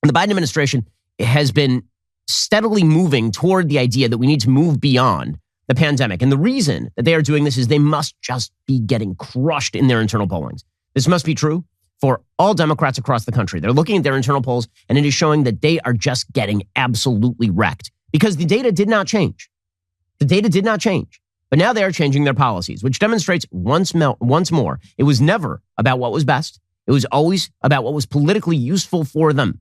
And the Biden administration has been steadily moving toward the idea that we need to move beyond the pandemic. And the reason that they are doing this is they must just be getting crushed in their internal pollings. This must be true for all Democrats across the country. They're looking at their internal polls, and it is showing that they are just getting absolutely wrecked because the data did not change. The data did not change. But now they are changing their policies, which demonstrates once more, it was never about what was best. It was always about what was politically useful for them.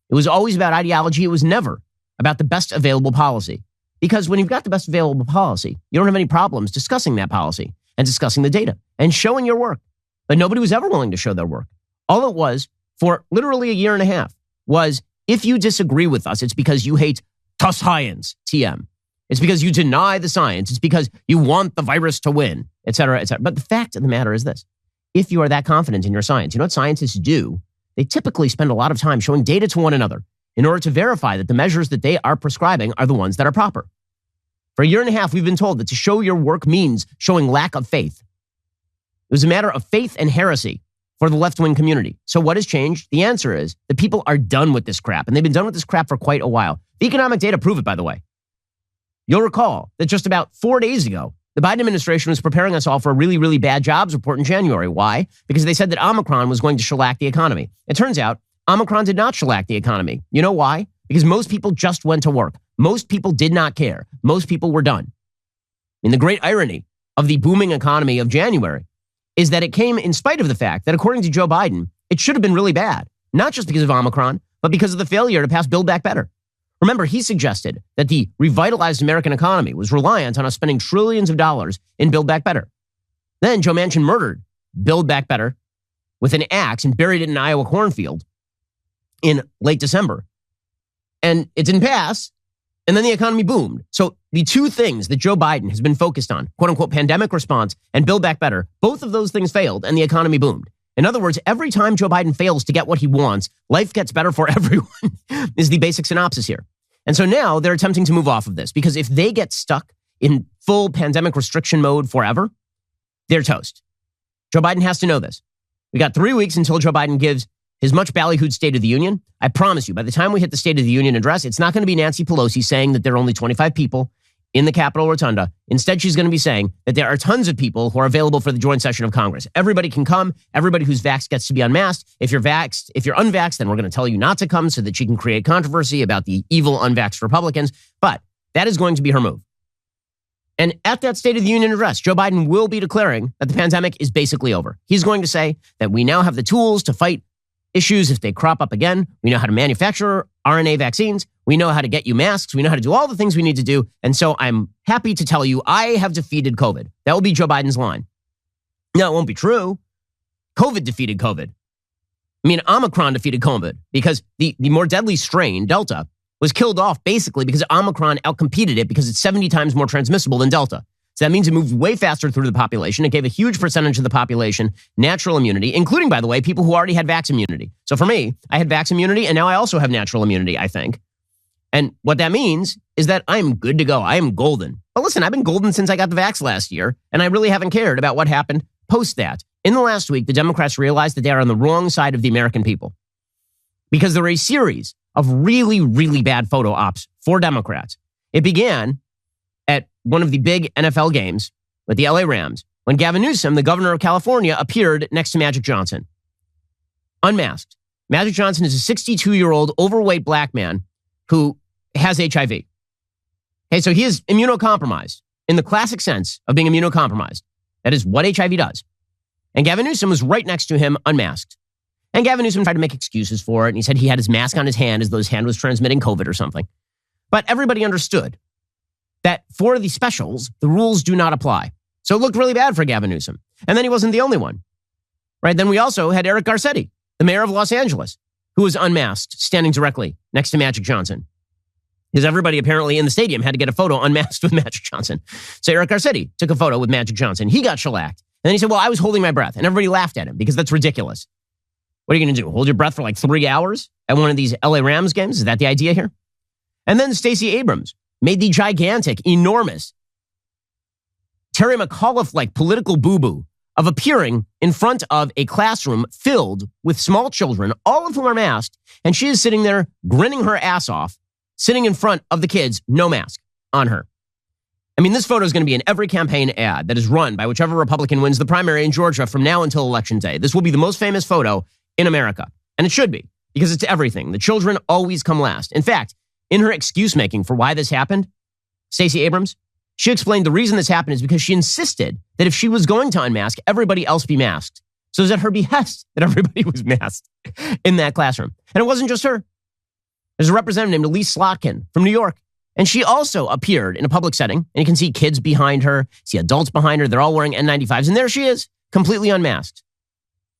It was always about ideology. It was never about the best available policy. Because when you've got the best available policy, you don't have any problems discussing that policy and discussing the data and showing your work. But nobody was ever willing to show their work. All it was for literally a year and a half was, if you disagree with us, it's because you hate the science, TM. It's because you deny the science. It's because you want the virus to win, et cetera, et cetera. But the fact of the matter is this. If you are that confident in your science, you know what scientists do? They typically spend a lot of time showing data to one another in order to verify that the measures that they are prescribing are the ones that are proper. For a year and a half, we've been told that to show your work means showing lack of faith. It was a matter of faith and heresy for the left-wing community. So what has changed? The answer is that people are done with this crap, and they've been done with this crap for quite a while. The economic data prove it, by the way. You'll recall that just about 4 days ago, the Biden administration was preparing us all for a really, really bad jobs report in January. Why? Because they said that Omicron was going to shellac the economy. It turns out Omicron did not shellac the economy. You know why? Because most people just went to work. Most people did not care. Most people were done. I mean, the great irony of the booming economy of January is that it came in spite of the fact that, according to Joe Biden, it should have been really bad, not just because of Omicron, but because of the failure to pass Build Back Better. Remember, he suggested that the revitalized American economy was reliant on us spending trillions of dollars in Build Back Better. Then Joe Manchin murdered Build Back Better with an axe and buried it in an Iowa cornfield in late December. And it didn't pass, and then the economy boomed. So the two things that Joe Biden has been focused on, quote unquote, pandemic response and Build Back Better, both of those things failed and the economy boomed. In other words, every time Joe Biden fails to get what he wants, life gets better for everyone, is the basic synopsis here. And so now they're attempting to move off of this, because if they get stuck in full pandemic restriction mode forever, they're toast. Joe Biden has to know this. We got 3 weeks until Joe Biden gives his much ballyhooed State of the Union. I promise you, by the time we hit the State of the Union address, it's not going to be Nancy Pelosi saying that there are only 25 people in the Capitol Rotunda. Instead, she's going to be saying that there are tons of people who are available for the joint session of Congress. Everybody can come. Everybody who's vaxxed gets to be unmasked. If you're unvaxxed, then we're going to tell you not to come so that she can create controversy about the evil unvaxxed Republicans. But that is going to be her move. And at that State of the Union address, Joe Biden will be declaring that the pandemic is basically over. He's going to say that we now have the tools to fight issues if they crop up again. We know how to manufacture RNA vaccines. We know how to get you masks. We know how to do all the things we need to do. And so I'm happy to tell you I have defeated COVID. That will be Joe Biden's line. No, it won't be true. COVID defeated COVID. I mean, Omicron defeated COVID because the more deadly strain, Delta, was killed off basically because Omicron outcompeted it because it's 70 times more transmissible than Delta. So that means it moved way faster through the population. It gave a huge percentage of the population natural immunity, including, by the way, people who already had vax immunity. So for me, I had vax immunity, and now I also have natural immunity, I think. And what that means is that I'm good to go. I am golden. But listen, I've been golden since I got the vax last year, and I really haven't cared about what happened post that. In the last week, the Democrats realized that they are on the wrong side of the American people, because there were a series of really, really bad photo ops for Democrats. It began at one of the big NFL games with the LA Rams when Gavin Newsom, the governor of California, appeared next to Magic Johnson, unmasked. Magic Johnson is a 62-year-old overweight black man who has HIV. Okay, so he is immunocompromised in the classic sense of being immunocompromised. That is what HIV does. And Gavin Newsom was right next to him, unmasked. And Gavin Newsom tried to make excuses for it, and he said he had his mask on his hand as though his hand was transmitting COVID or something. But everybody understood that for the specials, the rules do not apply. So it looked really bad for Gavin Newsom. And then he wasn't the only one, right? Then we also had Eric Garcetti, the mayor of Los Angeles, who was unmasked, standing directly next to Magic Johnson. Because everybody apparently in the stadium had to get a photo unmasked with Magic Johnson. So Eric Garcetti took a photo with Magic Johnson. He got shellacked. And then he said, well, I was holding my breath. And everybody laughed at him because that's ridiculous. What are you going to do? Hold your breath for like 3 hours at one of these LA Rams games? Is that the idea here? And then Stacey Abrams made the gigantic, enormous, Terry McAuliffe-like political boo-boo of appearing in front of a classroom filled with small children, all of whom are masked, and she is sitting there grinning her ass off, sitting in front of the kids, no mask on her. I mean, this photo is going to be in every campaign ad that is run by whichever Republican wins the primary in Georgia from now until Election Day. This will be the most famous photo in America, and it should be, because it's everything. The children always come last. In fact, in her excuse making for why this happened, Stacey Abrams, she explained the reason this happened is because she insisted that if she was going to unmask, everybody else be masked. So it was at her behest that everybody was masked in that classroom. And it wasn't just her. There's a representative named Elise Slotkin from New York. And she also appeared in a public setting. And you can see kids behind her, see adults behind her. They're all wearing N95s. And there she is, completely unmasked.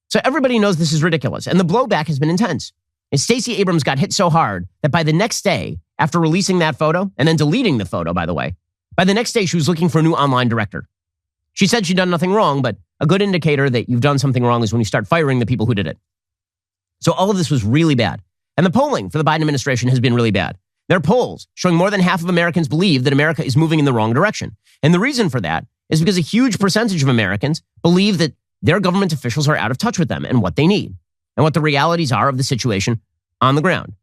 So everybody knows this is ridiculous. And the blowback has been intense. And Stacey Abrams got hit so hard that by the next day, after releasing that photo, and then deleting the photo, by the way, by the next day, she was looking for a new online director. She said she'd done nothing wrong, but a good indicator that you've done something wrong is when you start firing the people who did it. So all of this was really bad. And the polling for the Biden administration has been really bad. There are polls showing more than half of Americans believe that America is moving in the wrong direction. And the reason for that is because a huge percentage of Americans believe that their government officials are out of touch with them and what they need and what the realities are of the situation on the ground.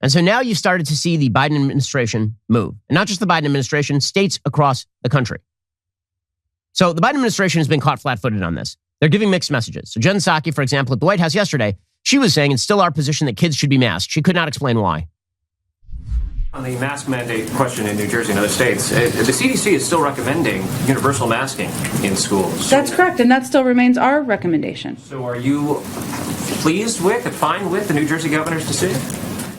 And so now you've started to see the Biden administration move. And not just the Biden administration, states across the country. So the Biden administration has been caught flat-footed on this. They're giving mixed messages. So Jen Psaki, for example, at the White House yesterday, she was saying it's still our position that kids should be masked. She could not explain why. On the mask mandate question in New Jersey and other states, the CDC is still recommending universal masking in schools. That's correct, and that still remains our recommendation. So are you pleased with and fine with the New Jersey governor's decision?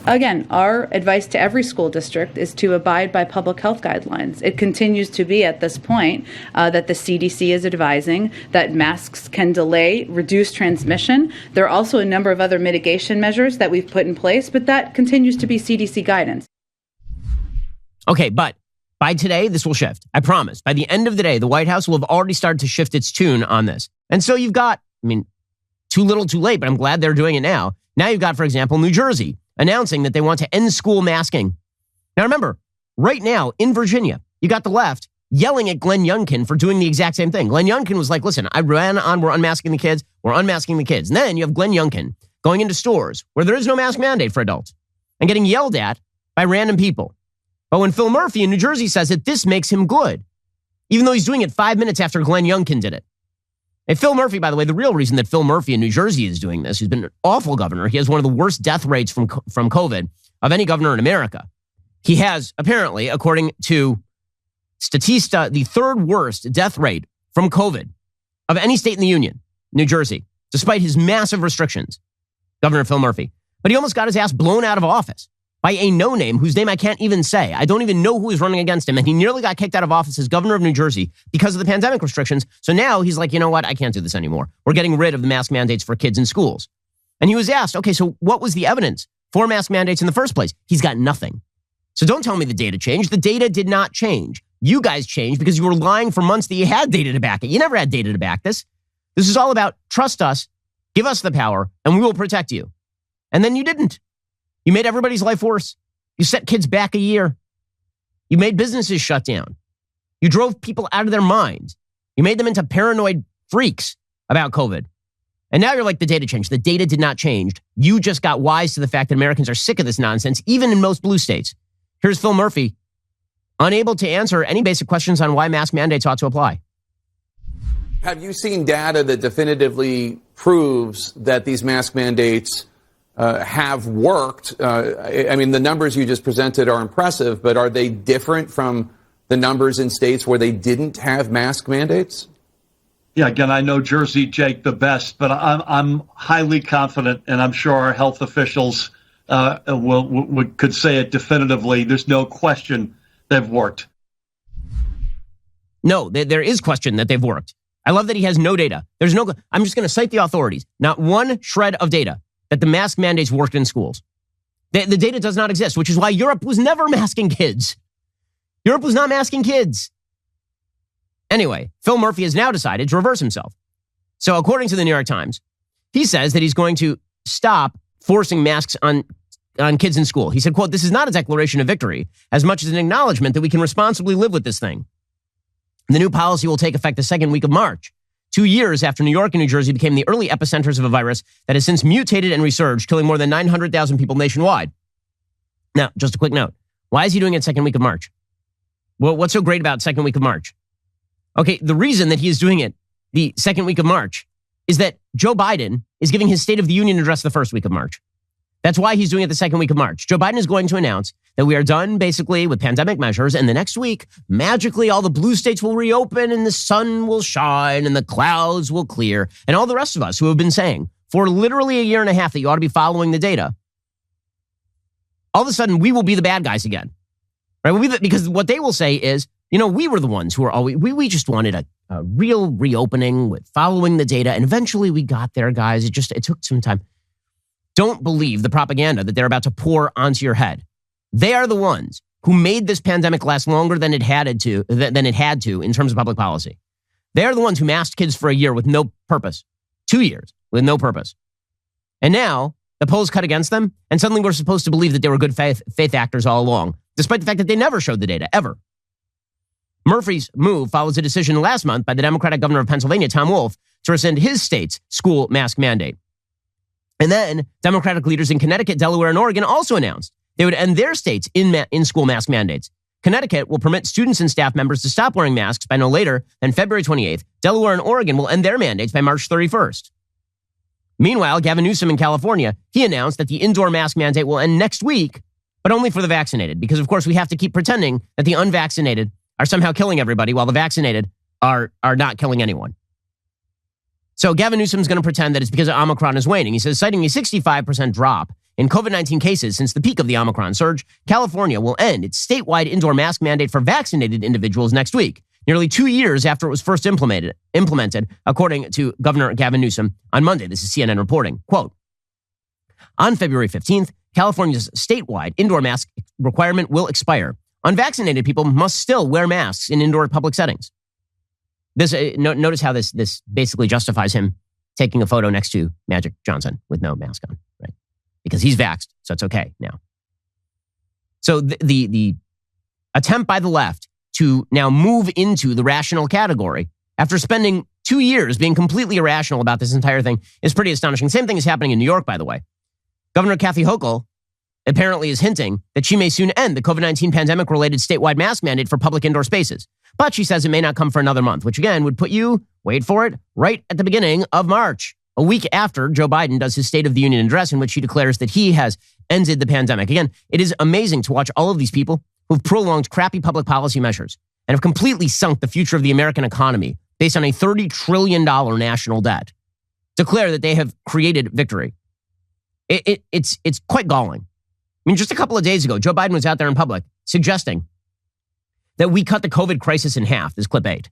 Again, our advice to every school district is to abide by public health guidelines. It continues to be at this point that the CDC is advising that masks can delay, reduce transmission. There are also a number of other mitigation measures that we've put in place, but that continues to be CDC guidance. Okay, but by today, this will shift. I promise. By the end of the day, the White House will have already started to shift its tune on this. And so you've got, too little, too late, but I'm glad they're doing it now. Now you've got, for example, New Jersey announcing that they want to end school masking. Now remember, right now in Virginia, you got the left yelling at Glenn Youngkin for doing the exact same thing. Glenn Youngkin was like, listen, I ran on, we're unmasking the kids. And then you have Glenn Youngkin going into stores where there is no mask mandate for adults and getting yelled at by random people. But when Phil Murphy in New Jersey says that this makes him good, even though he's doing it 5 minutes after Glenn Youngkin did it. And Phil Murphy, by the way, the real reason that Phil Murphy in New Jersey is doing this, he's been an awful governor. He has one of the worst death rates from COVID of any governor in America. He has, apparently, according to Statista, the third worst death rate from COVID of any state in the union, New Jersey, despite his massive restrictions, Governor Phil Murphy. But he almost got his ass blown out of office by a no-name whose name I can't even say. I don't even know who is running against him. And he nearly got kicked out of office as governor of New Jersey because of the pandemic restrictions. So now he's like, you know what? I can't do this anymore. We're getting rid of the mask mandates for kids in schools. And he was asked, okay, so what was the evidence for mask mandates in the first place? He's got nothing. So don't tell me the data changed. The data did not change. You guys changed because you were lying for months that you had data to back it. You never had data to back this. This is all about trust us, give us the power, and we will protect you. And then you didn't. You made everybody's life worse. You set kids back a year. You made businesses shut down. You drove people out of their minds. You made them into paranoid freaks about COVID. And now you're like, the data changed. The data did not change. You just got wise to the fact that Americans are sick of this nonsense, even in most blue states. Here's Phil Murphy, unable to answer any basic questions on why mask mandates ought to apply. Have you seen data that definitively proves that these mask mandates have worked? The numbers you just presented are impressive, but are they different from the numbers in states where they didn't have mask mandates? Yeah, again, I know Jersey, Jake, the best, but I'm highly confident, and I'm sure our health officials could say it definitively. There's no question they've worked. No, there is question that they've worked. I love that he has no data. I'm just going to cite the authorities. Not one shred of data that the mask mandates worked in schools. The data does not exist, which is why Europe was never masking kids. Europe was not masking kids. Anyway, Phil Murphy has now decided to reverse himself. So according to the New York Times, he says that he's going to stop forcing masks on kids in school. He said, quote, "This is not a declaration of victory as much as an acknowledgement that we can responsibly live with this thing. The new policy will take effect the second week of March. 2 years after New York and New Jersey became the early epicenters of a virus that has since mutated and resurged, killing more than 900,000 people nationwide. Now, just a quick note. Why is he doing it second week of March? Well, what's so great about second week of March? Okay, the reason that he is doing it the second week of March is that Joe Biden is giving his State of the Union address the first week of March. That's why he's doing it the second week of March. Joe Biden is going to announce that we are done basically with pandemic measures, and the next week, magically, all the blue states will reopen and the sun will shine and the clouds will clear, and all the rest of us who have been saying for literally a year and a half that you ought to be following the data, all of a sudden we will be the bad guys again. Right? Because what they will say is, we were the ones who were always, we just wanted a real reopening with following the data, and eventually we got there, guys. It took some time. Don't believe the propaganda that they're about to pour onto your head. They are the ones who made this pandemic last longer than it had to in terms of public policy. They are the ones who masked kids for a year with no purpose. 2 years with no purpose. And now the polls cut against them, and suddenly we're supposed to believe that they were good faith actors all along, despite the fact that they never showed the data, ever. Murphy's move follows a decision last month by the Democratic governor of Pennsylvania, Tom Wolf, to rescind his state's school mask mandate. And then Democratic leaders in Connecticut, Delaware, and Oregon also announced they would end their states in-school mask mandates. Connecticut will permit students and staff members to stop wearing masks by no later than February 28th. Delaware and Oregon will end their mandates by March 31st. Meanwhile, Gavin Newsom in California, he announced that the indoor mask mandate will end next week, but only for the vaccinated, because, of course, we have to keep pretending that the unvaccinated are somehow killing everybody while the vaccinated are not killing anyone. So Gavin Newsom's going to pretend that it's because Omicron is waning. He says, citing a 65% drop in COVID-19 cases since the peak of the Omicron surge, California will end its statewide indoor mask mandate for vaccinated individuals next week, nearly 2 years after it was first implemented, according to Governor Gavin Newsom on Monday. This is CNN reporting. Quote, on February 15th, California's statewide indoor mask requirement will expire. Unvaccinated people must still wear masks in indoor public settings. Notice how this basically justifies him taking a photo next to Magic Johnson with no mask on, right? Because he's vaxxed, so it's okay now. So the attempt by the left to now move into the rational category after spending 2 years being completely irrational about this entire thing is pretty astonishing. Same thing is happening in New York, by the way. Governor Kathy Hochul apparently is hinting that she may soon end the COVID-19 pandemic-related statewide mask mandate for public indoor spaces. But she says it may not come for another month, which again would put you, wait for it, right at the beginning of March, a week after Joe Biden does his State of the Union address in which he declares that he has ended the pandemic. Again, it is amazing to watch all of these people who've prolonged crappy public policy measures and have completely sunk the future of the American economy based on a $30 trillion national debt declare that they have created victory. It's quite galling. I mean, just a couple of days ago, Joe Biden was out there in public suggesting that we cut the COVID crisis in half, this clip 8.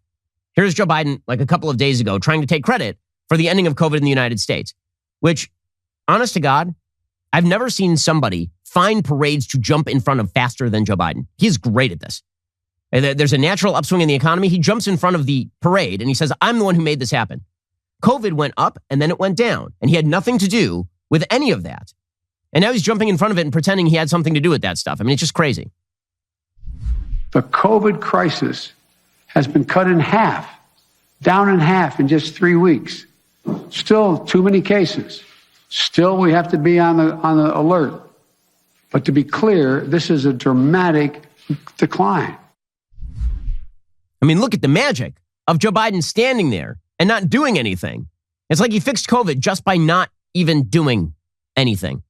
Here's Joe Biden, like a couple of days ago, trying to take credit for the ending of COVID in the United States, which, honest to God, I've never seen somebody find parades to jump in front of faster than Joe Biden. He's great at this. There's a natural upswing in the economy. He jumps in front of the parade and he says, I'm the one who made this happen. COVID went up and then it went down, and he had nothing to do with any of that. And now he's jumping in front of it and pretending he had something to do with that stuff. I mean, it's just crazy. The COVID crisis has been cut in half, down in half in just 3 weeks. Still too many cases. Still, we have to be on the alert. But to be clear, this is a dramatic decline. I mean, look at the magic of Joe Biden standing there and not doing anything. It's like he fixed COVID just by not even doing anything.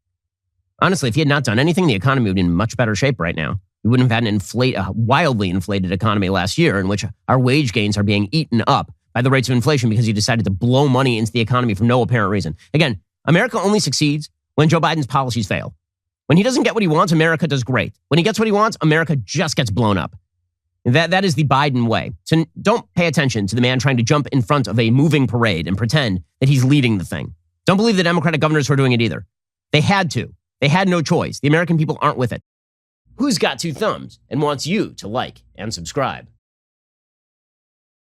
Honestly, if he had not done anything, the economy would be in much better shape right now. We wouldn't have had a wildly inflated economy last year in which our wage gains are being eaten up by the rates of inflation because he decided to blow money into the economy for no apparent reason. Again, America only succeeds when Joe Biden's policies fail. When he doesn't get what he wants, America does great. When he gets what he wants, America just gets blown up. That is the Biden way. So don't pay attention to the man trying to jump in front of a moving parade and pretend that he's leading the thing. Don't believe the Democratic governors who are doing it either. They had to. They had no choice. The American people aren't with it. Who's got two thumbs and wants you to like and subscribe?